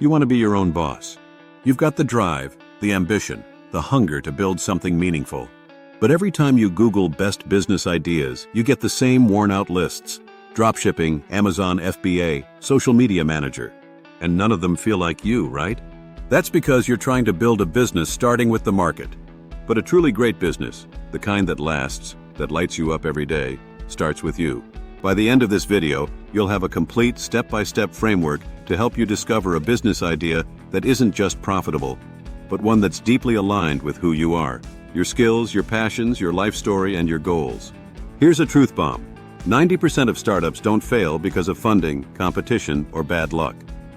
You want to be your own boss. You've got the drive, the ambition, the hunger to build something meaningful. But every time you Google best business ideas, you get the same worn-out lists. Dropshipping, Amazon FBA, social media manager. And none of them feel like you, right? That's because you're trying to build a business starting with the market. But a truly great business, the kind that lasts, that lights you up every day, starts with you. By the end of this video, you'll have a complete step-by-step framework to help you discover a business idea that isn't just profitable, but one that's deeply aligned with who you are, your skills, your passions, your life story, and your goals. Here's a truth bomb. 90% of startups don't fail because of funding, competition, or bad luck.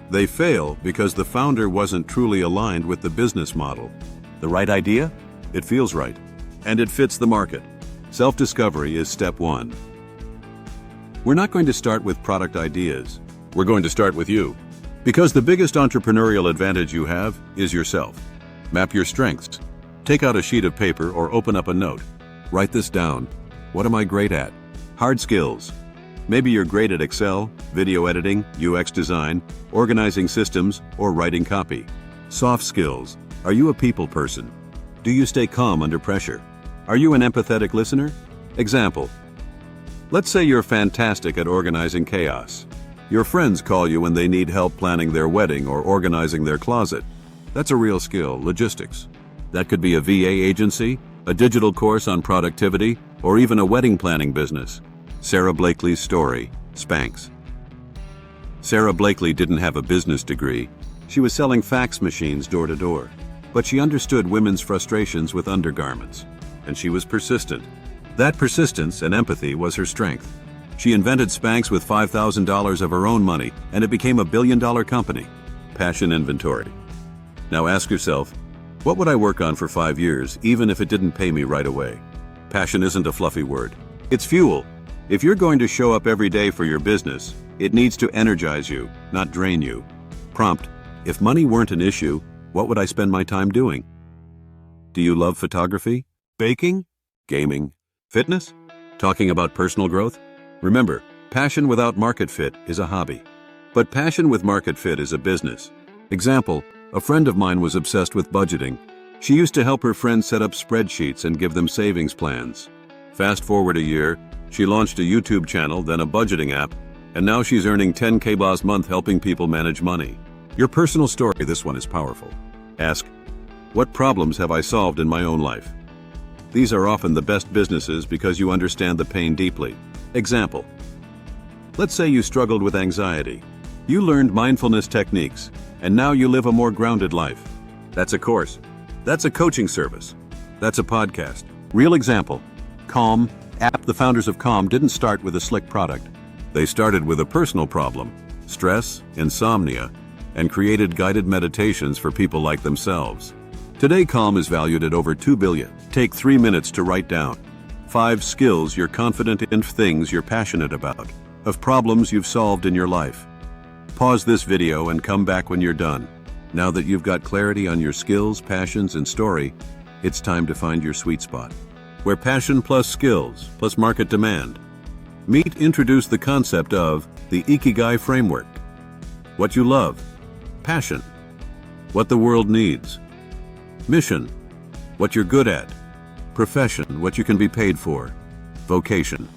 They fail because the founder wasn't truly aligned with the business model. The right idea? It feels right. And it fits the market. Self-discovery is step one. We're not going to start with product ideas. We're going to start with you. Because the biggest entrepreneurial advantage you have is yourself. Map your strengths. Take out a sheet of paper or open up a note. Write this down. What am I great at? Hard skills. Maybe you're great at Excel, video editing, UX design, organizing systems, or writing copy. Soft skills. Are you a people person? Do you stay calm under pressure? Are you an empathetic listener? Example. Let's say you're fantastic at organizing chaos. Your friends call you when they need help planning their wedding or organizing their closet. That's a real skill, logistics. That could be a VA agency, a digital course on productivity, or even a wedding planning business. Sara Blakely's story, Spanx. Sara Blakely didn't have a business degree. She was selling fax machines door to door. But she understood women's frustrations with undergarments. And she was persistent. That persistence and empathy was her strength. She invented Spanx with $5,000 of her own money, and it became a billion-dollar company. Passion inventory. Now ask yourself, what would I work on for 5 years, even if it didn't pay me right away? Passion isn't a fluffy word. It's fuel. If you're going to show up every day for your business, it needs to energize you, not drain you. Prompt, if money weren't an issue, what would I spend my time doing? Do you love photography? Baking? Gaming? Fitness? Talking about personal growth? Remember, passion without market fit is a hobby. But passion with market fit is a business. Example, a friend of mine was obsessed with budgeting. She used to help her friends set up spreadsheets and give them savings plans. Fast forward a year, she launched a YouTube channel, then a budgeting app, and now she's earning $10K a month helping people manage money. Your personal story, this one is powerful. Ask, what problems have I solved in my own life? These are often the best businesses because you understand the pain deeply. Example, let's say you struggled with anxiety. You learned mindfulness techniques, and now you live a more grounded life. That's a course. That's a coaching service. That's a podcast. Real example, Calm app. The founders of Calm didn't start with a slick product. They started with a personal problem, stress, insomnia, and created guided meditations for people like themselves. Today, Calm is valued at over $2 billion. Take 3 minutes to write down 5 skills you're confident in, things you're passionate about, of problems you've solved in your life. Pause this video and come back when you're done. Now that you've got clarity on your skills, passions, and story, it's time to find your sweet spot, where passion plus skills plus market demand meet. Introduce the concept of the Ikigai framework. What you love, passion. What the world needs, mission. What you're good at, profession. What you can be paid for, vocation.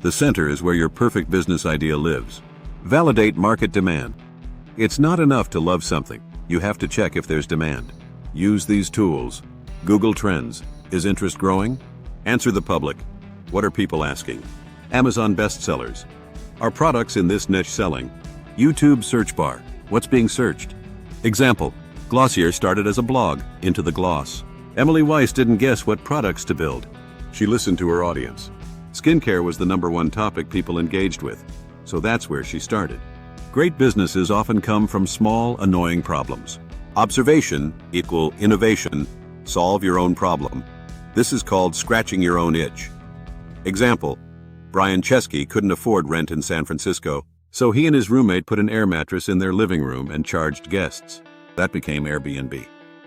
The center is where your perfect business idea lives. Validate market demand. It's not enough to love something. You have to check if there's demand. Use these tools. Google Trends. Is interest growing? Answer the public. What are people asking? Amazon bestsellers. Are products in this niche selling? YouTube search bar. What's being searched? Example, Glossier started as a blog, Into the Gloss. Emily Weiss didn't guess what products to build. She listened to her audience. Skincare was the #1 topic people engaged with, so that's where she started. Great businesses often come from small, annoying problems. Observation equal innovation. Solve your own problem. This is called scratching your own itch. Example, Brian Chesky couldn't afford rent in San Francisco, so he and his roommate put an air mattress in their living room and charged guests. That became Airbnb.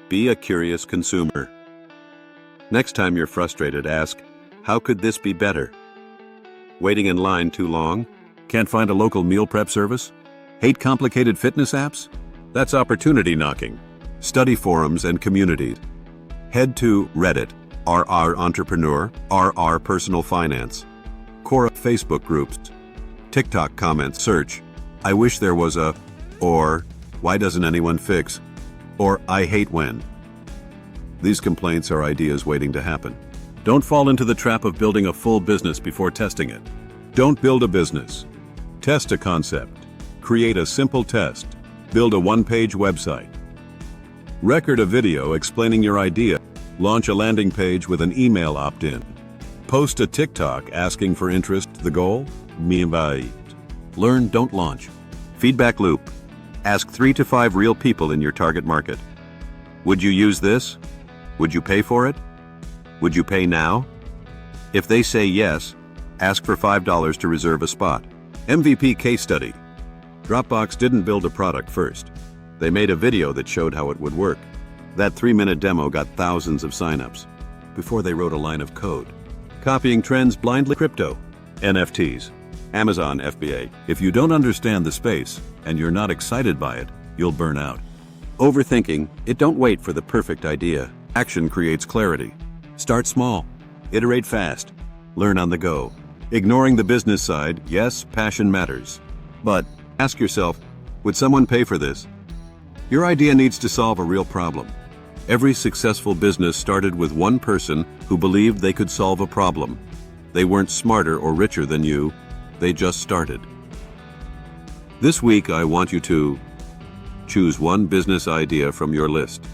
Be a curious consumer. Next time you're frustrated, ask, how could this be better? Waiting in line too long? Can't find a local meal prep service? Hate complicated fitness apps? That's opportunity knocking. Study forums and communities. Head to Reddit, RR Entrepreneur, RR Personal Finance, Quora Facebook groups, TikTok comments, search, I wish there was a, or, why doesn't anyone fix, or I hate when. These complaints are ideas waiting to happen. Don't fall into the trap of building a full business before testing it. Don't build a business. Test a concept. Create a simple test. Build a one-page website. Record a video explaining your idea. Launch a landing page with an email opt-in. Post a TikTok asking for interest. The goal? Invite. Learn, don't launch. Feedback loop. Ask 3 to 5 real people in your target market. Would you use this? Would you pay for it? Would you pay now? If they say yes, ask for $5 to reserve a spot. MVP case study. Dropbox didn't build a product first. They made a video that showed how it would work. That 3-minute demo got thousands of signups before they wrote a line of code. Copying trends blindly. Crypto, NFTs, Amazon FBA. If you don't understand the space and you're not excited by it, you'll burn out. Overthinking it. Don't wait for the perfect idea. Action creates clarity. Start small. Iterate fast. Learn on the go. Ignoring the business side, yes, passion matters. But ask yourself, would someone pay for this? Your idea needs to solve a real problem. Every successful business started with one person who believed they could solve a problem. They weren't smarter or richer than you, they just started. This week, I want you to choose one business idea from your list.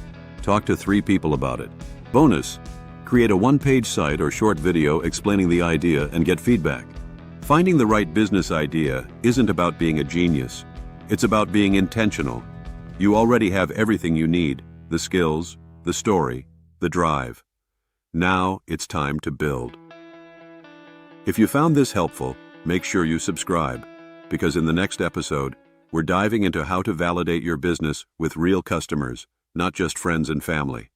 Talk to 3 people about it. Bonus, create a one-page site or short video explaining the idea and get feedback. Finding the right business idea isn't about being a genius. It's about being intentional. You already have everything you need, the skills, the story, the drive. Now it's time to build. If you found this helpful, make sure you subscribe, because in the next episode, we're diving into how to validate your business with real customers, not just friends and family.